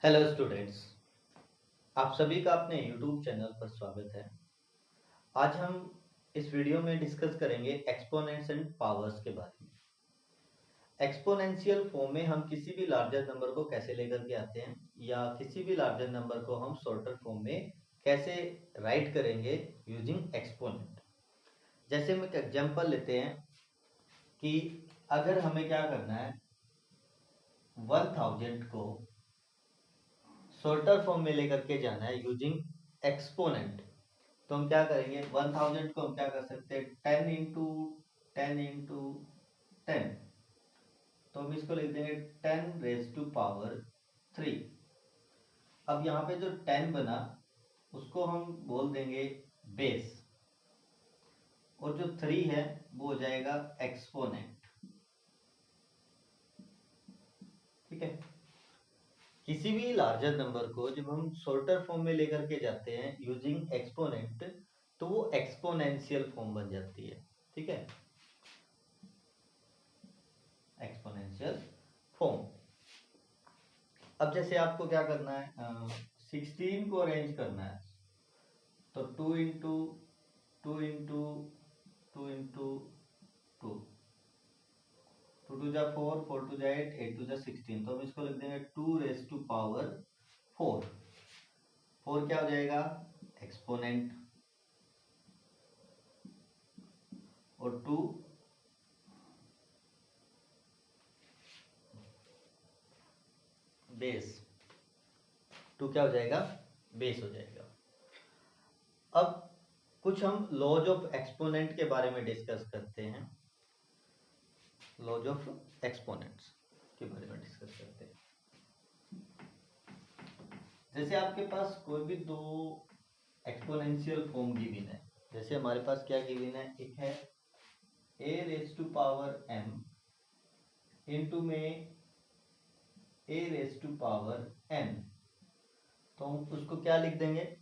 Hello students, आप सभी का अपने यूट्यूब चैनल पर स्वागत है। आज हम इस वीडियो में डिस्कस करेंगे एक्सपोनेंट्स एंड पावर्स के बारे में। एक्सपोनेंशियल फॉर्म में हम किसी भी लार्जर नंबर को कैसे लेकर के आते हैं या किसी भी लार्जर नंबर को हम शॉर्टर फॉर्म में कैसे राइट करेंगे यूजिंग एक्सपोनेंट। जैसे हम एक एग्जांपल लेते हैं कि अगर हमें क्या करना है, 1000 को शॉर्टर फॉर्म में लेकर के जाना है यूजिंग एक्सपोनेंट, तो हम क्या करेंगे, 1000 को हम क्या कर सकते हैं, 10 तो हम इसको लिख देंगे 10⁻³ अब यहाँ पे जो 10 बना उसको हम बोल देंगे बेस, और जो 3 है वो हो जाएगा एक्सपोनेंट। ठीक है, किसी भी लार्जर नंबर को जब हम शॉर्टर फॉर्म में लेकर के जाते हैं यूजिंग एक्सपोनेंट तो वो एक्सपोनेंशियल फॉर्म बन जाती है। ठीक है, एक्सपोनेंशियल फॉर्म। अब जैसे आपको क्या करना है, 16 को अरेंज करना है, तो 2 इंटू 2 इंटू 2 इंटू 2, 2 जा 4, 4 जा 8, 8 जा 16, तो हम इसको लिख देंगे 2⁻⁴। 4 क्या हो जाएगा, एक्सपोनेंट, और 2 बेस, 2 क्या हो जाएगा, बेस हो जाएगा। अब कुछ हम लॉज ऑफ एक्सपोनेंट के बारे में डिस्कस करते हैं। लॉज ऑफ एक्सपोनेंट्स के बारे में डिस्कस करते हैं। जैसे आपके पास कोई भी दो एक्सपोनेंशियल फॉर्म गिवन है, जैसे हमारे पास क्या गिवन है, एक है a⁻m इंटू में a⁻n, तो हम उसको क्या लिख देंगे,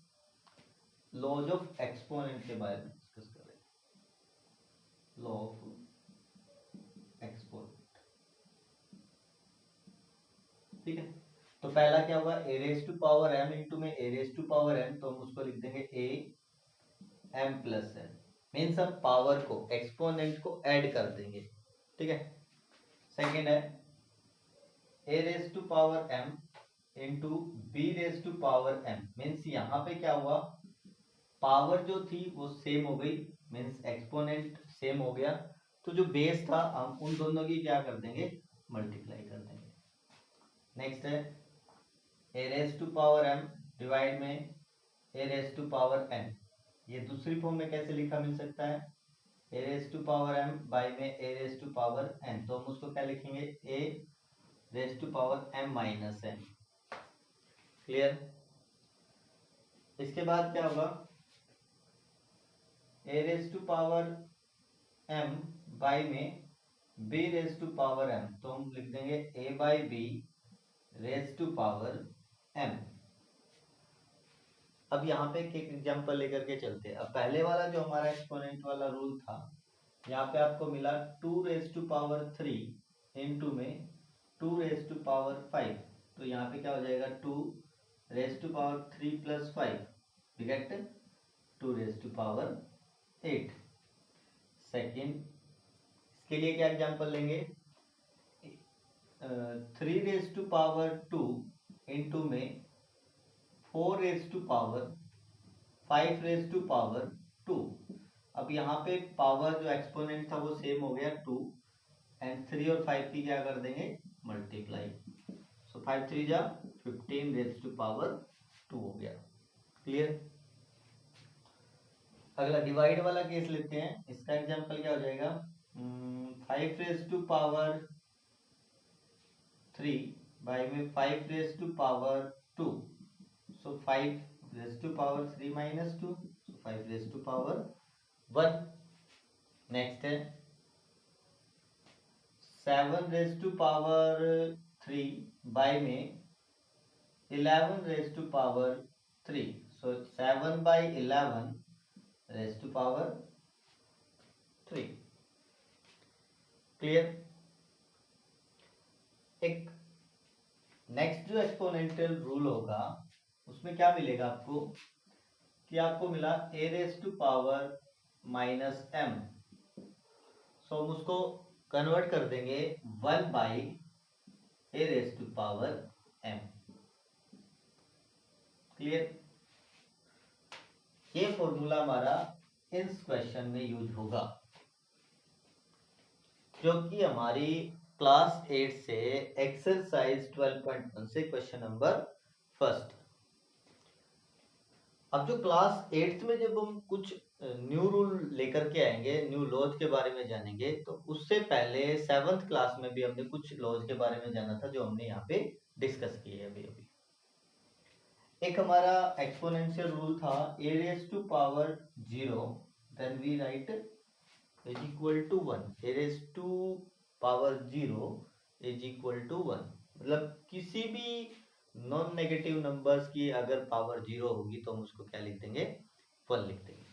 लॉज ऑफ एक्सपोनेंट के बारे में डिस्कस करेंगे। लॉ ऑफ एक्सपोनेंट, ठीक है। तो पहला क्या होगा, a⁻m इंटू में a⁻n, तो हम उसको लिख देंगे am+n, मीन्स हम पावर को, एक्सपोनेंट को ऐड कर देंगे। ठीक है। सेकेंड है a⁻m इंटू b⁻m, मीन्स यहाँ पे क्या हुआ, पावर जो थी वो सेम हो गई, मीन्स एक्सपोनेंट सेम हो गया, तो जो बेस था हम उन दोनों की क्या कर देंगे, मल्टीप्लाई कर देंगे। नेक्स्ट है a⁻m डिवाइड में a⁻n, ये दूसरी फॉर्म में कैसे लिखा मिल सकता है, a⁻m बाई में a⁻n, तो हम उसको क्या लिखेंगे, a⁻m-n। क्लियर। इसके बाद क्या होगा, a⁻m बाई में b⁻m, तो हम लिख देंगे a/b⁻m। अब यहाँ पे एक एग्जांपल लेकर के चलते हैं। अब पहले वाला जो हमारा एक्सपोनेंट वाला रूल था, यहाँ पे आपको मिला 2⁻³ इंटू में 2⁻5, तो यहाँ पे क्या हो जाएगा, 2⁻³ + 5 डिरेक्ट 2⁻8। सेकेंड, इसके लिए क्या एग्जांपल लेंगे, 3⁻² इंटू में 4⁻5⁻²। अब यहाँ पे पावर जो एक्सपोनेंट था वो सेम हो गया 2, एंड 3 और 5 की क्या कर देंगे, मल्टीप्लाई, सो 5 3 जा 15⁻² हो गया। क्लियर। अगला डिवाइड वाला केस लेते हैं, इसका एग्जांपल क्या हो जाएगा, 5⁻³ बाई में 5⁻², सो 5⁻³ - 2, सो 5⁻1। नेक्स्ट है 7⁻³ बाई में 11⁻³, सो 7/11⁻³ क्लियर। एक नेक्स्ट जो एक्सपोनेंशियल रूल होगा उसमें क्या मिलेगा आपको कि आपको मिला a raise to power minus m, so हम उसको कन्वर्ट कर देंगे 1 by a raise to power m। Clear? ये फॉर्मूला हमारा इस क्वेश्चन में यूज होगा क्योंकि हमारी क्लास 8 से एक्सरसाइज 12.1 से क्वेश्चन नंबर फर्स्ट। अब जो क्लास 8 में जब हम कुछ न्यू रूल लेकर के आएंगे, न्यू लॉज के बारे में जानेंगे, तो उससे पहले 7th क्लास में भी हमने कुछ लॉज के बारे में जाना था जो हमने यहाँ पे डिस्कस किए अभी अभी। एक हमारा एक्सपोनेंशियल रूल था a raise to power 0, then we write is equal to 1, a raised to power 0 is equal to 1। मतलब किसी भी नॉन नेगेटिव नंबर्स की अगर पावर 0 होगी तो हम उसको क्या लिख देंगे? 1 लिख देंगे।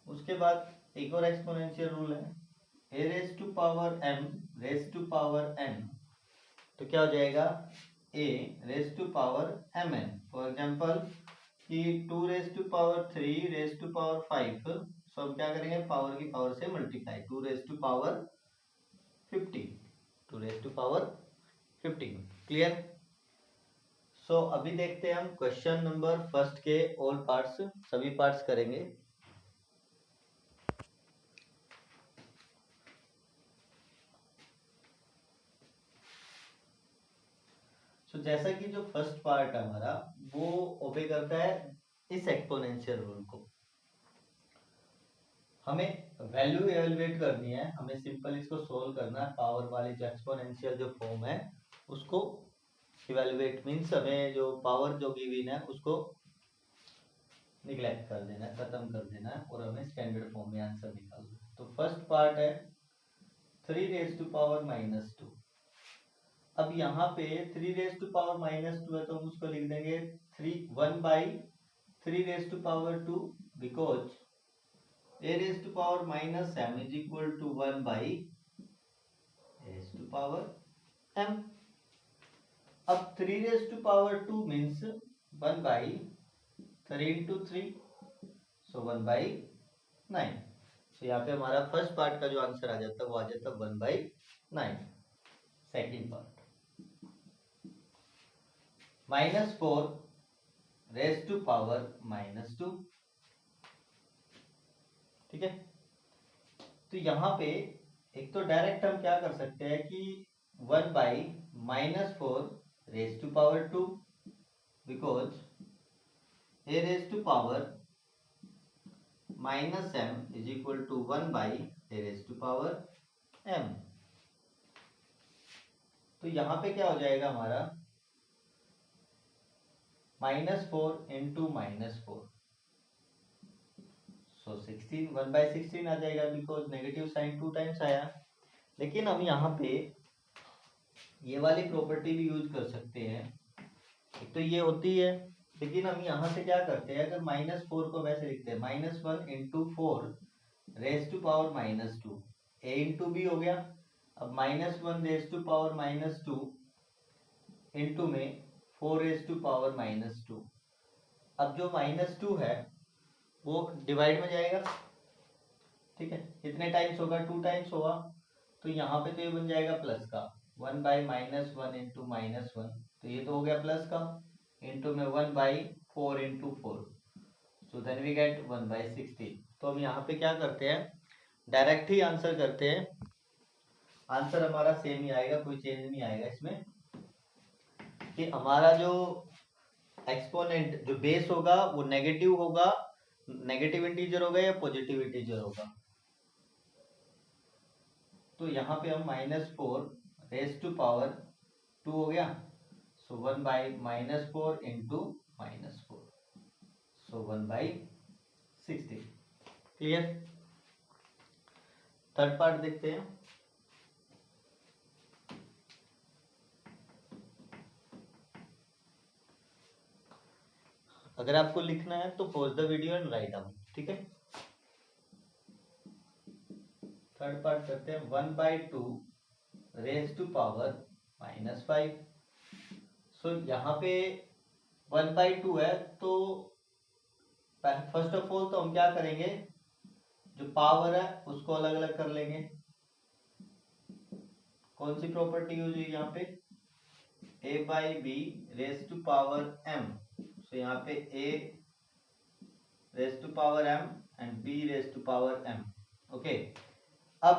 उसके बाद एक और एक्सपोनेंशियल रूल है a raised to power m raised to power n, तो क्या हो जाएगा a raised to power mn। For example कि 2 raise to power 3 raise to power 5, so हम क्या करेंगे? पावर की पावर से multiply, 2 raise to power 15, 2 raise to power 15। Clear? So अभी देखते हैं हम क्वेश्चन नंबर फर्स्ट के ऑल पार्ट्स, सभी पार्ट्स करेंगे। जैसा कि जो फर्स्ट पार्ट है हमारा वो ओबे करता है इस एक्सपोनेंशियल रूल को। हमें वैल्यू एवेलुएट करनी है, हमें सिंपल इसको सोल्व करना है। पावर वाली जो एक्सपोनेंशियल जो फॉर्म है उसको इवेलुएट मीन्स हमें जो पावर जो गिवन है उसको निगलेक्ट कर देना है, खत्म कर देना है और हमें स्टैंडर्ड फॉर्म में आंसर निकालना है। तो फर्स्ट पार्ट है 3 रेज टू पावर माइनस 2। अब यहाँ पे 3 रेज टू पावर माइनस 2 है तो हम उसको लिख देंगे 1 by 3 raise to power 2, because a raised to power minus m is equal to 1 by a raised to power m। अब 3 raised to power 2 means 1 by 3 into 3, so 1 by 9। so यहाँ पे हमारा फर्स्ट पार्ट का जो answer आ जाता है वो आ जाता है 1 by 9। Second part -4 raised to power -2, ठीक है। तो यहाँ पे एक तो डायरेक्ट हम क्या कर सकते हैं कि 1 by -4 raise to power 2, because a raise to power minus m is equal to 1 by a raise to power m। तो यहाँ पे क्या हो जाएगा हमारा -4 इंटू -4, सो 16, 1 बाई 16 आ जाएगा बिकॉज नेगेटिव साइन 2 टाइम्स आया। लेकिन हम यहाँ पे ये वाली प्रॉपर्टी भी यूज कर सकते हैं, एक तो ये होती है, लेकिन हम यहाँ से क्या करते हैं, अगर -4 को वैसे लिखते हैं -1 into 4 raise to power -2, a into B हो गया। अब -1 रेज टू पावर -2 इंटू में 4 रेज टू पावर -2। अब जो -2 है वो डिवाइड में जाएगा, ठीक है। कितने टाइम्स होगा? 2 टाइम्स होगा। तो यहाँ पे तो ये बन जाएगा प्लस का 1 बाई -1 इंटू -1, तो ये तो हो गया प्लस का, इंटू में 1 by 4 into 4, so then we get 1 by 16। तो हम यहाँ पे क्या करते हैं, डायरेक्ट ही आंसर करते हैं। आंसर हमारा सेम ही आएगा, कोई चेंज नहीं आएगा इसमें, कि हमारा जो एक्सपोनेंट जो बेस होगा वो नेगेटिव होगा, नेगेटिव इंटीजर होगा या पॉजिटिव इंटीजर होगा। तो यहाँ पे हम -4 रेज टू पावर 2 हो गया, सो 1 by -4 into -4, so 1 by 16। Clear? Third part देखते हैं। अगर आपको लिखना है तो pause the video and write down, ठीक है। थर्ड पार्ट करते हैं 1 बाई 2 रेज टू पावर -5। सो यहाँ पे 1/2 है, तो फर्स्ट ऑफ ऑल तो हम क्या करेंगे, जो पावर है उसको अलग अलग कर लेंगे। कौन सी प्रॉपर्टी यूज हुई यहाँ पे, a/b raise to power m। So यहाँ पे a raise to power m and b raise to power m। Okay, अब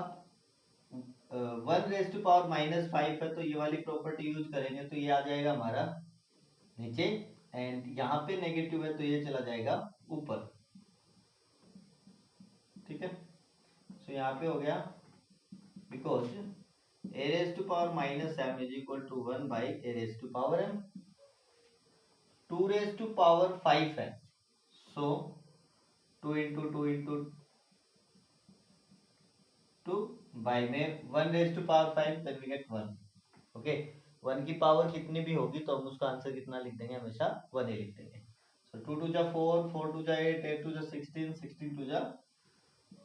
1 रेज टू पावर -5 है, तो ये वाली प्रॉपर्टी यूज करेंगे तो ये आ जाएगा हमारा नीचे, एंड यहाँ पे नेगेटिव है तो ये चला जाएगा ऊपर। ठीक है, सो यहाँ पे हो गया, because a raise to power -m is equal to 1 by a raise to power m। 2 raise to power 5 है, सो 2 इंटू 2 इंटू 2 बाई में 1 raise to power 5, then we get 1। Okay, 1 की पावर कितनी भी होगी तो हम उसका आंसर कितना लिख देंगे, हमेशा 1 ही लिख देंगे। सो 2 2 जा 4, 4 2 जा 8, 8 2 जा 16, 16 2 जा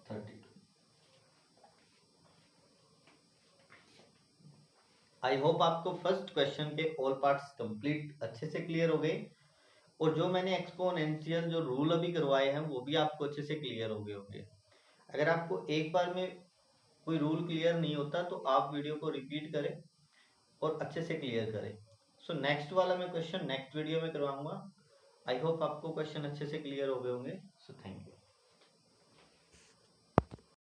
32। आई होप आपको फर्स्ट क्वेश्चन के ऑल पार्ट्स कंप्लीट अच्छे से क्लियर हो गए, और जो मैंने एक्सपोनेंशियल जो रूल अभी करवाए हैं वो भी आपको अच्छे से क्लियर हो गए होंगे। अगर आपको एक बार में कोई रूल क्लियर नहीं होता तो आप वीडियो को रिपीट करें और अच्छे से क्लियर करें। सो नेक्स्ट वाला मैं क्वेश्चन नेक्स्ट वीडियो में करवाऊंगा। आई होप आपको क्वेश्चन अच्छे से क्लियर हो गए होंगे। So thank you.